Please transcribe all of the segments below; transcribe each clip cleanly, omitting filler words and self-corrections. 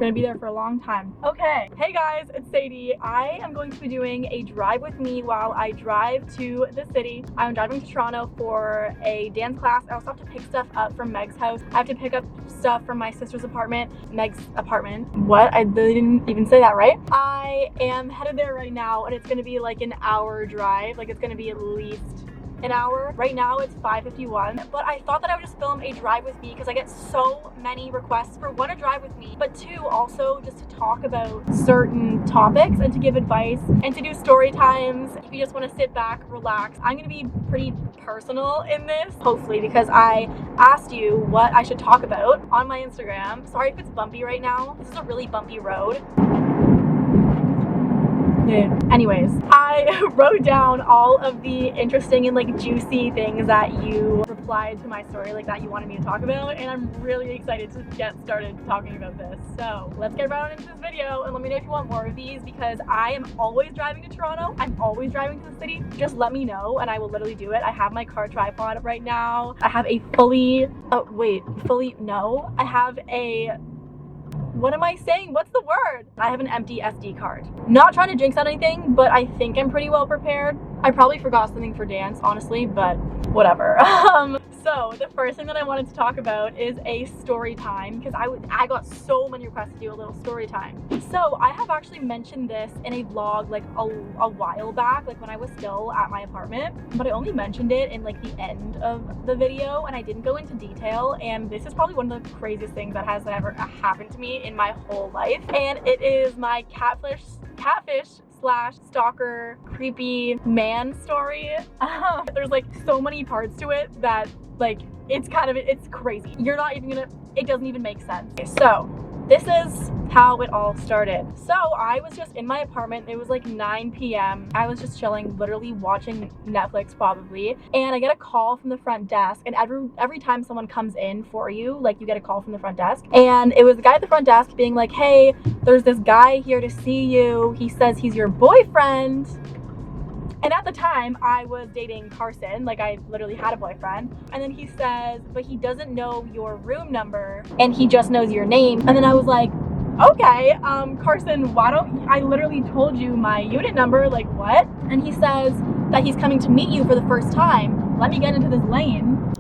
gonna be there for a long time. Okay, hey guys, it's Sadie. I am going to be doing a drive with me while I drive to the city. I'm driving to Toronto for a dance class. I also have to pick stuff up from Meg's house. I have to pick up stuff from my sister's apartment, Meg's apartment. What? I really didn't even say that right. I am headed there right now, and it's gonna be like an hour drive. Like, it's gonna be at least an hour. Right now it's 5:51, but I thought that I would just film a drive with me because I get so many requests for one, to drive with me, but two, also just to talk about certain topics and to give advice and to do story times. If you just want to sit back, relax. I'm gonna be pretty personal in this, hopefully, because I asked you what I should talk about on my Instagram. Sorry if it's bumpy right now. This is a really bumpy road. Anyways, I wrote down all of the interesting and like juicy things that you replied to my story, like that you wanted me to talk about, and I'm really excited to get started talking about this. So let's get right on into this video, and let me know if you want more of these, because I am always driving to Toronto. I'm always driving to the city. Just let me know and I will literally do it. I have my car tripod right now. I have a I have a, what am I saying? What's the word? I have an empty SD card. Not trying to jinx on anything, but I think I'm pretty well prepared. I probably forgot something for dance, honestly, but whatever. So the first thing that I wanted to talk about is a story time, because I got so many requests to do a little story time. So I have actually mentioned this in a vlog like a while back, like when I was still at my apartment, but I only mentioned it in like the end of the video and I didn't go into detail, and this is probably one of the craziest things that has ever happened to me in my whole life, and it is my catfish / stalker creepy man story. There's like so many parts to it that like it's crazy. It doesn't even make sense. Okay, so this is how it all started. So I was just in my apartment. It was like 9 p.m. I was just chilling, literally watching Netflix probably, and I get a call from the front desk. And every time someone comes in for you, like, you get a call from the front desk, and it was the guy at the front desk being like, hey, there's this guy here to see you. He says he's your boyfriend. And at the time, I was dating Carson, like I literally had a boyfriend. And then he says, but he doesn't know your room number and he just knows your name. And then I was like, okay, Carson, I literally told you my unit number, like what? And he says that he's coming to meet you for the first time. Let me get into this lane.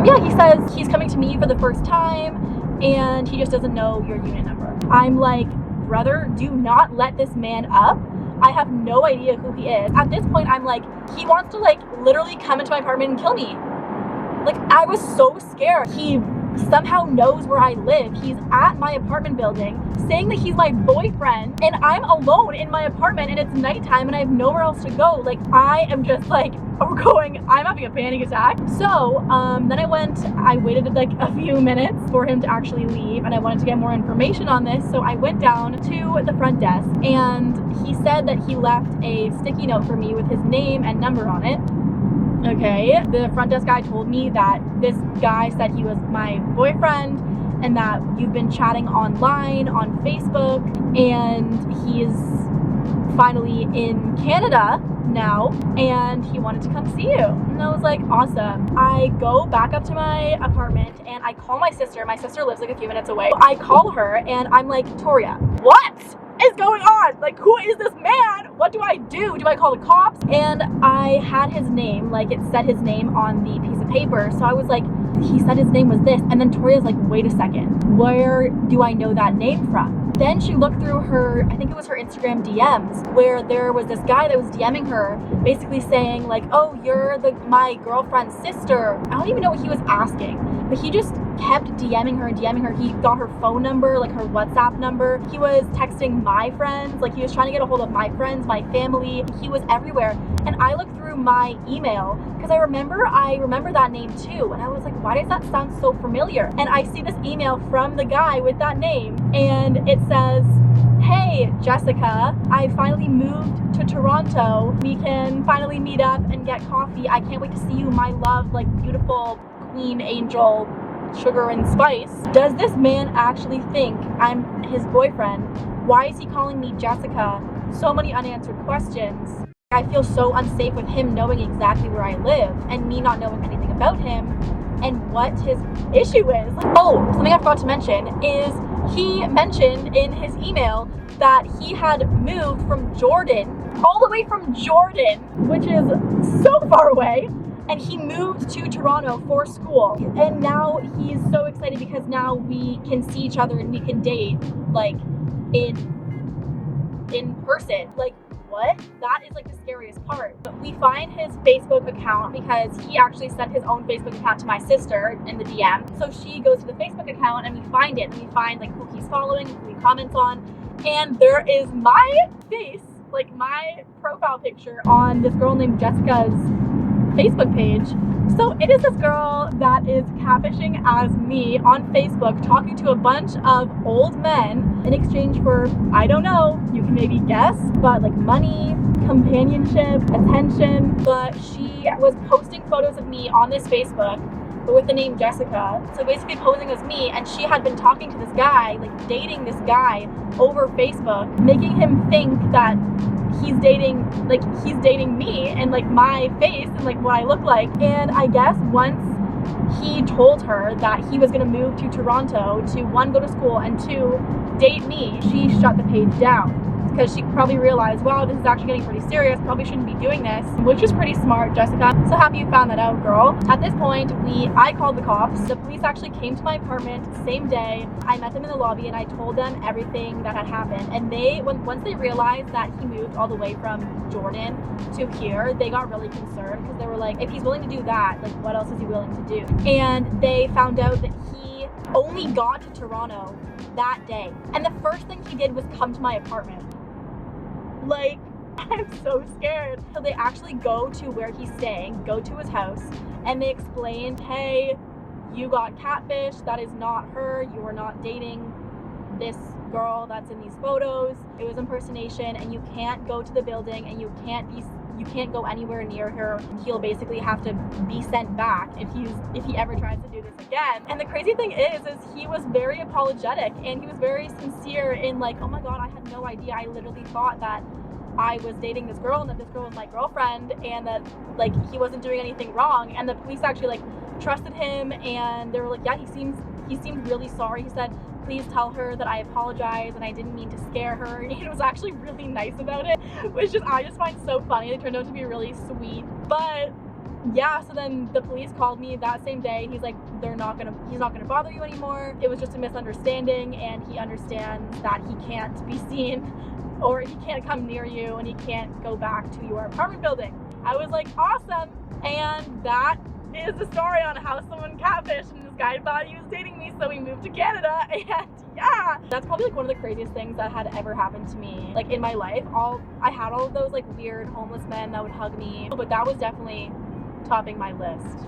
Yeah, he says he's coming to meet you for the first time and he just doesn't know your unit number. I'm like, brother, do not let this man up. I have no idea who he is. At this point, I'm like, he wants to like literally come into my apartment and kill me. Like, I was so scared. He somehow knows where I live. He's at my apartment building saying that he's my boyfriend, and I'm alone in my apartment and it's nighttime and I have nowhere else to go. Like, I am just like I'm having a panic attack. So then I waited like a few minutes for him to actually leave, and I wanted to get more information on this. So I went down to the front desk and he said that he left a sticky note for me with his name and number on it. Okay, the front desk guy told me that this guy said he was my boyfriend and that you've been chatting online on Facebook, and he's finally in Canada now and he wanted to come see you. And I was like, awesome. I go back up to my apartment and I call my sister. My sister lives like a few minutes away. I call her and I'm like, Toria, what is going on? Like, who is this man? What do I do? Do I call the cops? And I had his name, like it said his name on the piece of paper. So I was like, he said his name was this. And then Toria's like, wait a second, where do I know that name from? Then she looked through her, I think it was her Instagram DMs, where there was this guy that was DMing her, basically saying like, oh, you're my girlfriend's sister. I don't even know what he was asking, but he just kept DMing her. He got her phone number, like her WhatsApp number. He was texting my friends, like he was trying to get a hold of my friends, my family. He was everywhere. And I looked through my email because I remember that name too. And I was like, why does that sound so familiar? And I see this email from the guy with that name, and it says, hey, Jessica, I finally moved to Toronto. We can finally meet up and get coffee. I can't wait to see you, my love, like beautiful queen angel, sugar and spice. Does this man actually think I'm his boyfriend? Why is he calling me Jessica? So many unanswered questions. I feel so unsafe with him knowing exactly where I live and me not knowing anything about him. and what his issue is. Oh, something I forgot to mention is he mentioned in his email that he had moved from Jordan, all the way from Jordan, which is so far away, and he moved to Toronto for school. And now he's so excited because now we can see each other and we can date, like, in person. Like, what? That is like the scariest part. We find his Facebook account because he actually sent his own Facebook account to my sister in the DM. So she goes to the Facebook account and we find it, and we find like who he's following, who he comments on, and there is my face, like my profile picture on this girl named Jessica's Facebook page. So it is this girl that is catfishing as me on Facebook, talking to a bunch of old men in exchange for, I don't know, you can maybe guess, but like money, companionship, attention. But she was posting photos of me on this Facebook, but with the name Jessica. So basically posing as me, and she had been talking to this guy, like dating this guy over Facebook, making him think that he's dating me and like my face and like what I look like. And I guess once he told her that he was going to move to Toronto to, one, go to school, and two, date me, she shut the page down because she probably realized, wow, this is actually getting pretty serious, probably shouldn't be doing this, which is pretty smart, Jessica. So happy you found that out, girl. At this point, I called the cops. The police actually came to my apartment same day. I met them in the lobby and I told them everything that had happened. And once they realized that he moved all the way from Jordan to here, they got really concerned because they were like, if he's willing to do that, like what else is he willing to do? And they found out that he only got to Toronto that day. And the first thing he did was come to my apartment. Like, I'm so scared. So they actually go to where he's staying, go to his house, and they explained, hey, you got catfish, that is not her, you are not dating this girl that's in these photos, it was impersonation, and you can't go to the building, and you can't go anywhere near her. He'll basically have to be sent back if he ever tries to do this again. And the crazy thing is he was very apologetic, and he was very sincere in like, oh my god, I had no idea, I literally thought that I was dating this girl and that this girl was my girlfriend, and that like he wasn't doing anything wrong. And the police actually like trusted him, and they were like, yeah, he seemed really sorry. He said, please tell her that I apologize and I didn't mean to scare her. And he was actually really nice about it, which I just find so funny. It turned out to be really sweet. But yeah, so then the police called me that same day. He's like, he's not gonna bother you anymore. It was just a misunderstanding, and he understands that he can't be seen, or he can't come near you, and he can't go back to your apartment building. I was like, awesome. And that is the story on how someone catfished, and this guy thought he was dating me, so we moved to Canada. And yeah, that's probably like one of the craziest things that had ever happened to me, like in my life. I had all of those like weird homeless men that would hug me, but that was definitely topping my list.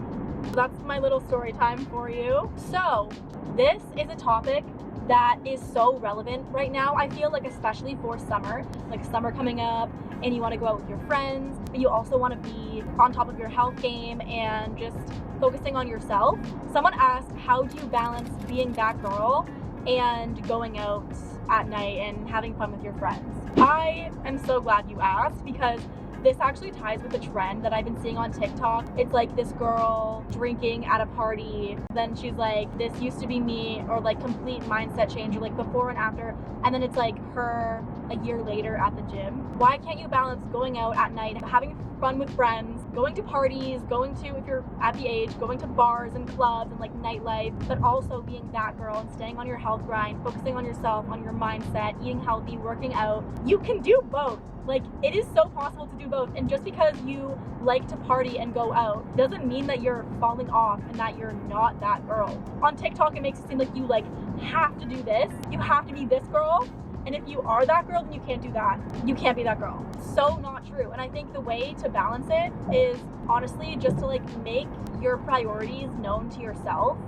So that's my little story time for you. So this is a topic that is so relevant right now, I feel like, especially for summer, like summer coming up, and you want to go out with your friends, but you also want to be on top of your health game and just focusing on yourself. Someone asked, how do you balance being that girl and going out at night and having fun with your friends? I am so glad you asked, because this actually ties with the trend that I've been seeing on TikTok. It's like this girl drinking at a party, then she's like, this used to be me, or like complete mindset change, or like before and after, and then it's like her a year later at the gym. Why can't you balance going out at night, having fun with friends, going to parties, going to, if you're at the age, going to bars and clubs and like nightlife, but also being that girl and staying on your health grind, focusing on yourself, on your mindset, eating healthy, working out? You can do both. Like, it is so possible to do both. And just because you like to party and go out doesn't mean that you're falling off and that you're not that girl. On TikTok, it makes it seem like you like have to do this, you have to be this girl, and if you are that girl, then you can't do that. You can't be that girl. So not true. And I think the way to balance it is honestly just to like make your priorities known to yourself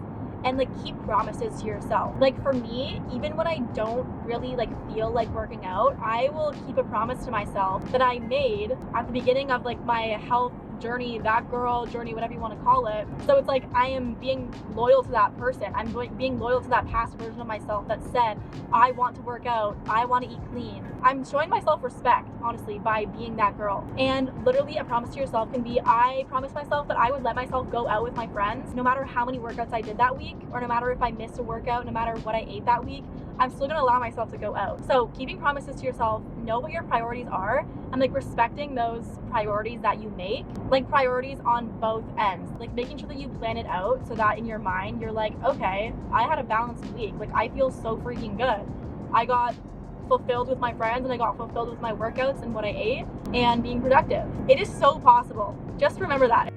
and like keep promises to yourself. Like for me, even when I don't really like feel like working out, I will keep a promise to myself that I made at the beginning of like my health journey, that girl journey, whatever you want to call it. So it's like I am being loyal to that person. I'm being loyal to that past version of myself that said, I want to work out, I want to eat clean. I'm showing myself respect, honestly, by being that girl. And literally a promise to yourself can be, I promised myself that I would let myself go out with my friends, no matter how many workouts I did that week, or no matter if I missed a workout, no matter what I ate that week, I'm still gonna allow myself to go out. So keeping promises to yourself, know what your priorities are, and like respecting those priorities that you make, like priorities on both ends, like making sure that you plan it out so that in your mind you're like, okay, I had a balanced week, like I feel so freaking good. I got fulfilled with my friends and I got fulfilled with my workouts and what I ate and being productive. It is so possible. Just remember that.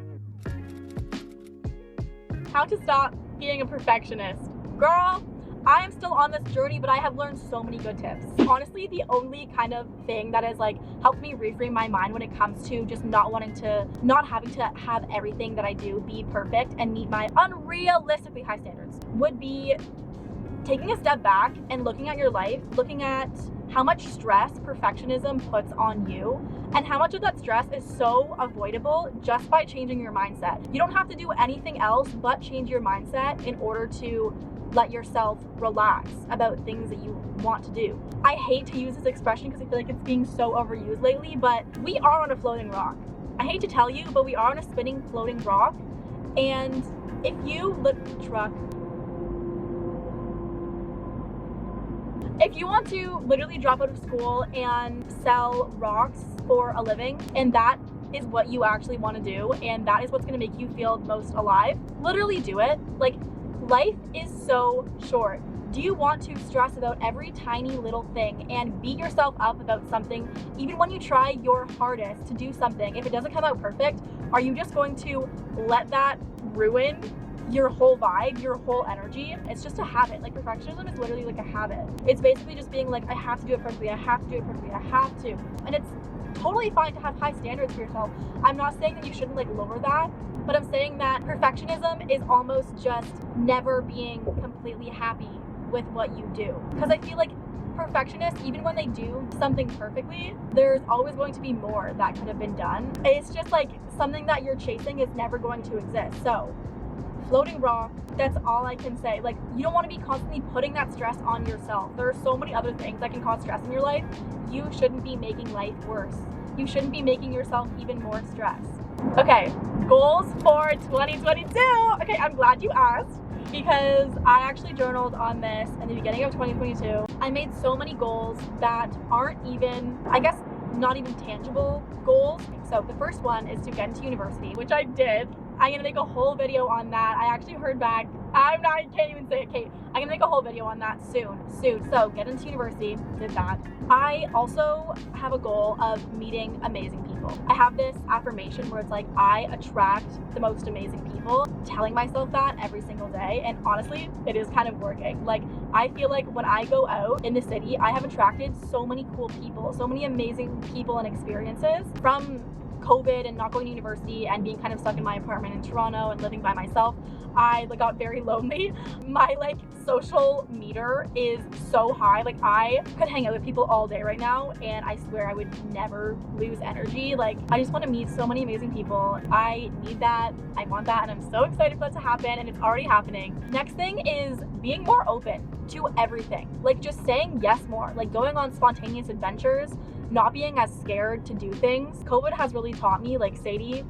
How to stop being a perfectionist. Girl, I am still on this journey, but I have learned so many good tips. Honestly, the only kind of thing that has like helped me reframe my mind when it comes to just not having to have everything that I do be perfect and meet my unrealistically high standards would be taking a step back and looking at your life, looking at how much stress perfectionism puts on you and how much of that stress is so avoidable just by changing your mindset. You don't have to do anything else but change your mindset in order to let yourself relax about things that you want to do. I hate to use this expression because I feel like it's being so overused lately, but we are on a floating rock. I hate to tell you, but we are on a spinning floating rock. And if you want to literally drop out of school and sell rocks for a living, and that is what you actually want to do, and that is what's going to make you feel most alive, literally do it. Like, life is so short. Do you want to stress about every tiny little thing and beat yourself up about something, even when you try your hardest to do something? If it doesn't come out perfect, are you just going to let that ruin your whole vibe, your whole energy? It's just a habit. Like, perfectionism is literally like a habit. It's basically just being like, I have to do it perfectly, I have to do it perfectly, I have to. And it's totally fine to have high standards for yourself. I'm not saying that you shouldn't like lower that, but I'm saying that perfectionism is almost just never being completely happy with what you do. Because I feel like perfectionists, even when they do something perfectly, there's always going to be more that could have been done. It's just like something that you're chasing is never going to exist. So floating rock, that's all I can say. Like, you don't want to be constantly putting that stress on yourself. There are so many other things that can cause stress in your life. You shouldn't be making life worse. You shouldn't be making yourself even more stressed. Okay, goals for 2022. Okay, I'm glad you asked because I actually journaled on this in the beginning of 2022. I made so many goals that aren't even, I guess, not even tangible goals. So the first one is to get into university, which I did. I'm gonna make a whole video on that. I actually heard back. I can't even say it, Kate. I'm gonna make a whole video on that soon. So get into university, did that. I also have a goal of meeting amazing people. I have this affirmation where it's like, I attract the most amazing people, telling myself that every single day. And honestly, it is kind of working. Like, I feel like when I go out in the city, I have attracted so many cool people, so many amazing people and experiences from COVID and not going to university and being kind of stuck in my apartment in Toronto and living by myself. I got very lonely. My social meter is so high. Like, I could hang out with people all day right now and I swear I would never lose energy. Like, I just want to meet so many amazing people. I need that. I want that, and I'm so excited for that to happen, and it's already happening. Next thing is being more open to everything. Like, just saying yes more. Like, going on spontaneous adventures, not being as scared to do things. COVID has really taught me, like, Sadie,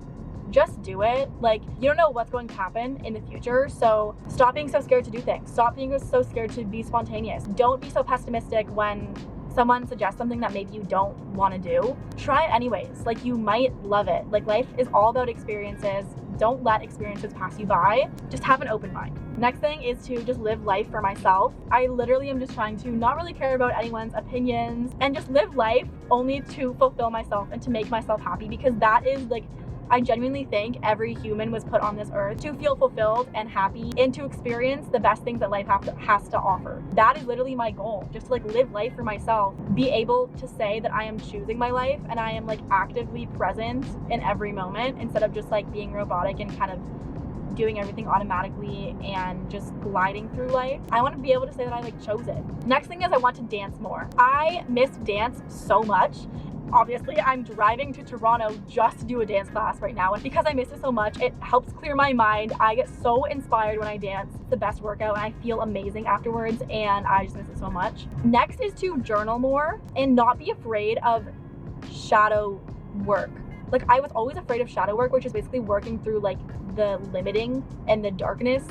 just do it. Like, you don't know what's going to happen in the future, so stop being so scared to do things. Stop being so scared to be spontaneous. Don't be so pessimistic when someone suggests something that maybe you don't want to do. Try it anyways. Like, you might love it. Like, life is all about experiences. Don't let experiences pass you by. Just have an open mind. Next thing is to just live life for myself. I literally am just trying to not really care about anyone's opinions and just live life only to fulfill myself and to make myself happy, because that is, like, I genuinely think every human was put on this earth to feel fulfilled and happy and to experience the best things that life has to offer. That is literally my goal, just to live life for myself, be able to say that I am choosing my life and I am actively present in every moment instead of just being robotic and kind of doing everything automatically and just gliding through life. I want to be able to say that I like chose it. Next thing is I want to dance more. I miss dance so much. Obviously, I'm driving to Toronto just to do a dance class right now, and because I miss it so much, it helps clear my mind. I get so inspired when I dance. It's the best workout, and I feel amazing afterwards, and I just miss it so much. Next is to journal more and not be afraid of shadow work. Like, I was always afraid of shadow work, which is basically working through like the limiting and the darkness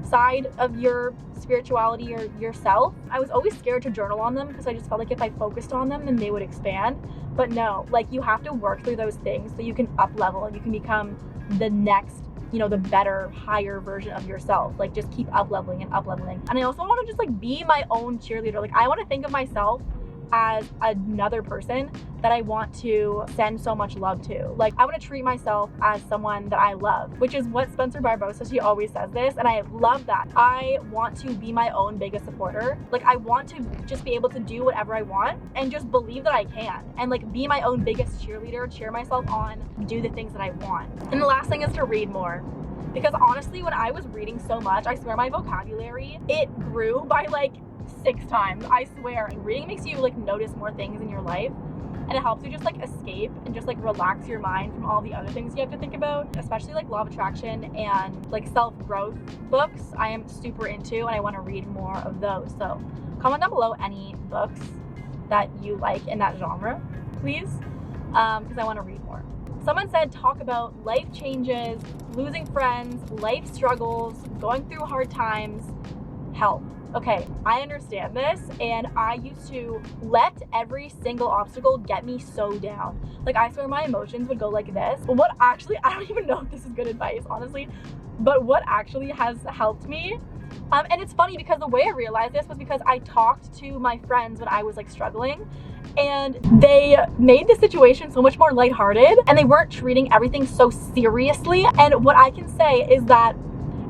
side of your spirituality or yourself. I was always scared to journal on them because I just felt like if I focused on them, then they would expand. But no, like, you have to work through those things so you can up level and you can become the next, you know, the better, higher version of yourself. Like, just keep up leveling and up leveling. And I also want to just like be my own cheerleader. Like, I want to think of myself as another person that I want to send so much love to. Like, I want to treat myself as someone that I love, which is what Spencer Barbosa, she always says this, and I love that. I want to be my own biggest supporter. Like, I want to just be able to do whatever I want and just believe that I can, and like be my own biggest cheerleader, cheer myself on, do the things that I want. And the last thing is to read more. Because honestly, when I was reading so much, I swear my vocabulary, it grew by like 6 times, I swear. And reading makes you like notice more things in your life, and it helps you just like escape and just like relax your mind from all the other things you have to think about, especially like law of attraction and like self-growth books. I am super into, and I want to read more of those. So comment down below any books that you like in that genre, please, because I want to read more. Someone said talk about life changes, losing friends, life struggles, going through hard times, health. Okay, I understand this, and I used to let every single obstacle get me so down. Like, I swear my emotions would go like this. But what actually, I don't even know if this is good advice, honestly, but what actually has helped me, and it's funny because the way I realized this was because I talked to my friends when I was like struggling, and they made the situation so much more lighthearted, and they weren't treating everything so seriously. And what I can say is that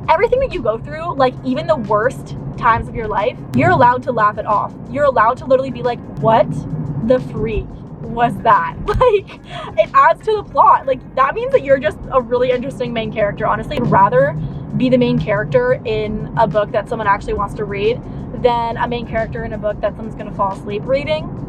everything that you go through, like even the worst times of your life, you're allowed to laugh it off. You're allowed to literally be like, what the freak was that? Like, it adds to the plot. Like, that means that you're just a really interesting main character. Honestly, I'd rather be the main character in a book that someone actually wants to read than a main character in a book that someone's gonna fall asleep reading.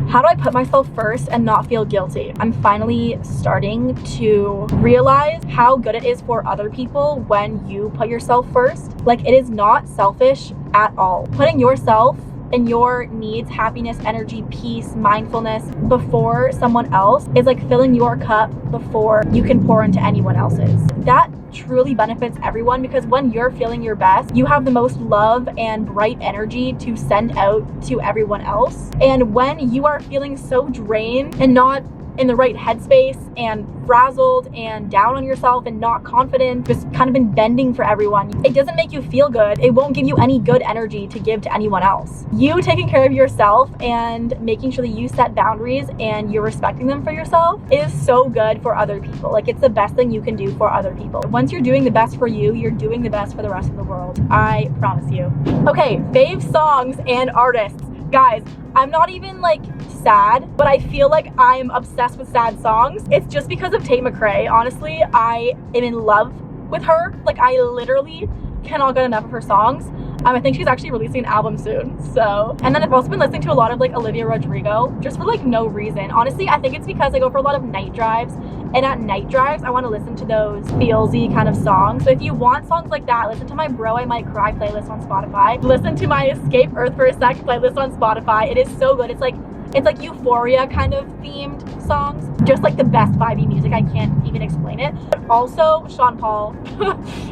How do I put myself first and not feel guilty? I'm finally starting to realize how good it is for other people when you put yourself first. Like, it is not selfish at all. Putting yourself and your needs, happiness, energy, peace, mindfulness before someone else is like filling your cup before you can pour into anyone else's. That truly benefits everyone, because when you're feeling your best, you have the most love and bright energy to send out to everyone else. And when you are feeling so drained and not in the right headspace and frazzled and down on yourself and not confident, just kind of been bending for everyone, it doesn't make you feel good. It won't give you any good energy to give to anyone else. You taking care of yourself and making sure that you set boundaries and you're respecting them for yourself is so good for other people. Like, it's the best thing you can do for other people. Once you're doing the best for you, you're doing the best for the rest of the world. I promise you. Okay, fave songs and artists. Guys, I'm not even like sad, but I feel like I'm obsessed with sad songs. It's just because of Tate McRae. Honestly, I am in love with her. Like, I literally cannot get enough of her songs. I think she's actually releasing an album soon. So, and then I've also been listening to a lot of like Olivia Rodrigo, just for like no reason. Honestly, I think it's because I go for a lot of night drives, and at night drives, I want to listen to those feelsy kind of songs. So if you want songs like that, listen to my Bro I Might Cry playlist on Spotify. Listen to my Escape Earth for a Sec playlist on Spotify. It is so good. It's like Euphoria kind of themed songs. Just like the best vibey music. I can't even explain it. But also Sean Paul,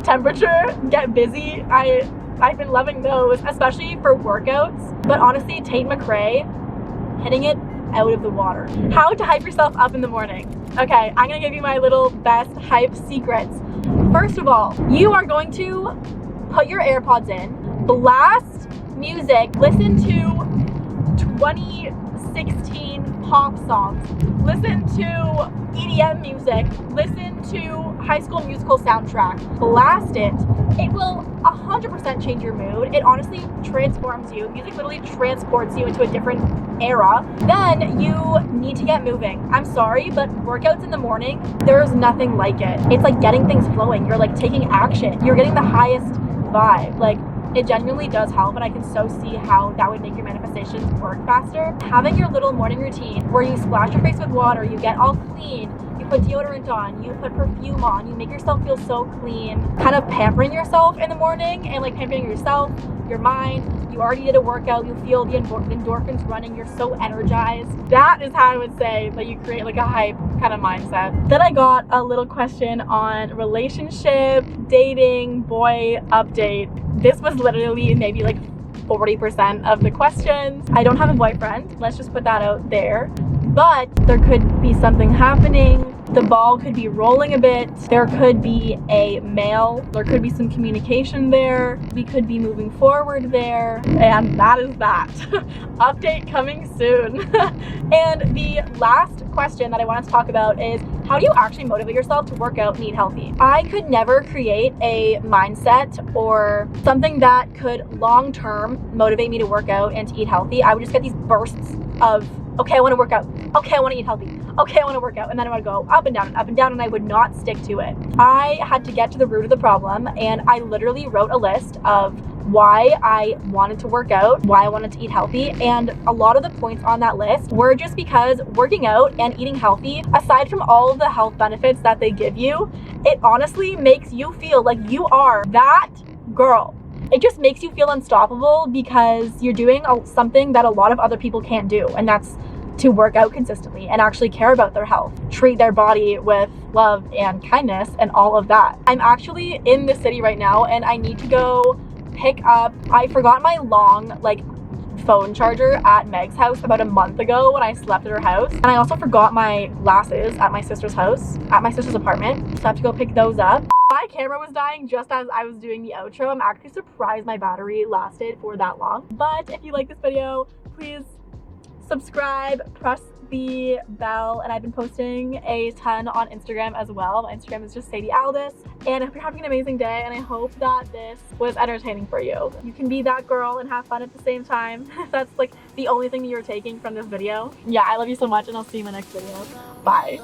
Temperature, Get Busy. I've been loving those, especially for workouts. But honestly, Tate McRae, hitting it out of the water. How to hype yourself up in the morning. Okay, I'm gonna give you my little best hype secrets. First of all, you are going to put your AirPods in, blast music, listen to 26 16 pop songs, listen to EDM music, listen to High School Musical soundtrack, blast it. It will 100% change your mood. It honestly transforms you. Music literally transports you into a different era. Then you need to get moving. I'm sorry, but workouts in the morning, there's nothing like it. It's like getting things flowing. You're like taking action. You're getting the highest vibe. Like, it genuinely does help, and I can so see how that would make your manifestations work faster. Having your little morning routine where you splash your face with water, you get all clean, you put deodorant on, you put perfume on, you make yourself feel so clean, kind of pampering yourself in the morning and like pampering yourself, your mind. You already did a workout, you feel the endorphins running, you're so energized. That is how I would say that you create like a hype kind of mindset. Then I got a little question on relationship, dating, boy update. This was literally maybe like 40% of the questions. I don't have a boyfriend, let's just put that out there. But there could be something happening. The ball could be rolling a bit. There could be a male. There could be some communication there. We could be moving forward there. And that is that. Update coming soon. And the last question that I want to talk about is, how do you actually motivate yourself to work out and eat healthy? I could never create a mindset or something that could long-term motivate me to work out and to eat healthy. I would just get these bursts of, okay, I want to work out. Okay, I want to eat healthy. Okay, I want to work out. And then I would go up and down, and I would not stick to it. I had to get to the root of the problem, and I literally wrote a list of why I wanted to work out, why I wanted to eat healthy, and a lot of the points on that list were just because working out and eating healthy, aside from all of the health benefits that they give you, it honestly makes you feel like you are that girl. It just makes you feel unstoppable because you're doing something that a lot of other people can't do, and that's to work out consistently and actually care about their health, treat their body with love and kindness and all of that. I'm actually in the city right now, and I need to go pick up, I forgot my long phone charger at Meg's house about a month ago when I slept at her house, and I also forgot my glasses at my sister's house, at my sister's apartment, so I have to go pick those up. My camera was dying just as I was doing the outro. I'm actually surprised my battery lasted for that long. But if you like this video, please subscribe, press the bell, and I've been posting a ton on Instagram as well. My Instagram is just Sadie Aldis, and I hope you're having an amazing day, and I hope that this was entertaining for you. You can be that girl and have fun at the same time. That's like the only thing that you're taking from this video. Yeah, I love you so much, and I'll see you in my next video. Bye.